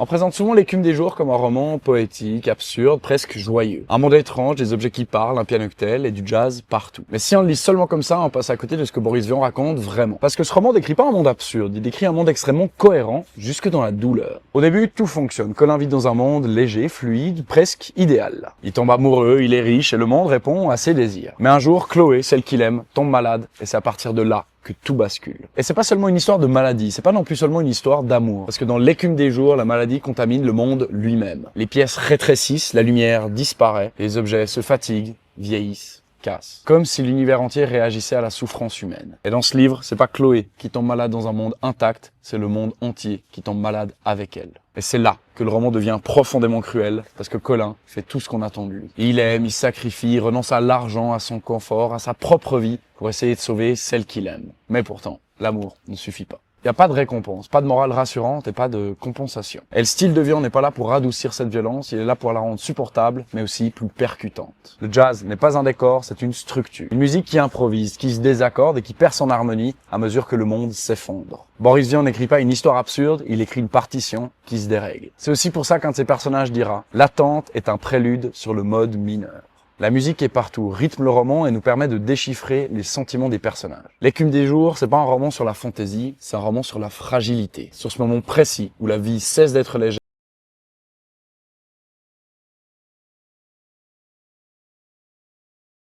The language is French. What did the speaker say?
On présente souvent L'écume des jours comme un roman poétique, absurde, presque joyeux. Un monde étrange, des objets qui parlent, un piano tel et du jazz partout. Mais si on le lit seulement comme ça, on passe à côté de ce que Boris Vian raconte vraiment. Parce que ce roman décrit pas un monde absurde, il décrit un monde extrêmement cohérent, jusque dans la douleur. Au début, tout fonctionne. Colin vit dans un monde léger, fluide, presque idéal. Il tombe amoureux, il est riche et le monde répond à ses désirs. Mais un jour, Chloé, celle qu'il aime, tombe malade et c'est à partir de là que tout bascule. Et c'est pas seulement une histoire de maladie, c'est pas non plus seulement une histoire d'amour. Parce que dans L'écume des jours, la maladie contamine le monde lui-même. Les pièces rétrécissent, la lumière disparaît, les objets se fatiguent, vieillissent, cassent. Comme si l'univers entier réagissait à la souffrance humaine. Et dans ce livre, c'est pas Chloé qui tombe malade dans un monde intact, c'est le monde entier qui tombe malade avec elle. Et c'est là que le roman devient profondément cruel, parce que Colin fait tout ce qu'on attend de lui. Il aime, il sacrifie, il renonce à l'argent, à son confort, à sa propre vie, pour essayer de sauver celle qu'il aime. Mais pourtant, l'amour ne suffit pas. Il n'y a pas de récompense, pas de morale rassurante et pas de compensation. Et le style de Vian n'est pas là pour radoucir cette violence, il est là pour la rendre supportable, mais aussi plus percutante. Le jazz n'est pas un décor, c'est une structure. Une musique qui improvise, qui se désaccorde et qui perd son harmonie à mesure que le monde s'effondre. Boris Vian n'écrit pas une histoire absurde, il écrit une partition qui se dérègle. C'est aussi pour ça qu'un de ses personnages dira « L'attente est un prélude sur le mode mineur ». La musique est partout, rythme le roman et nous permet de déchiffrer les sentiments des personnages. L'écume des jours, c'est pas un roman sur la fantaisie, c'est un roman sur la fragilité, sur ce moment précis où la vie cesse d'être légère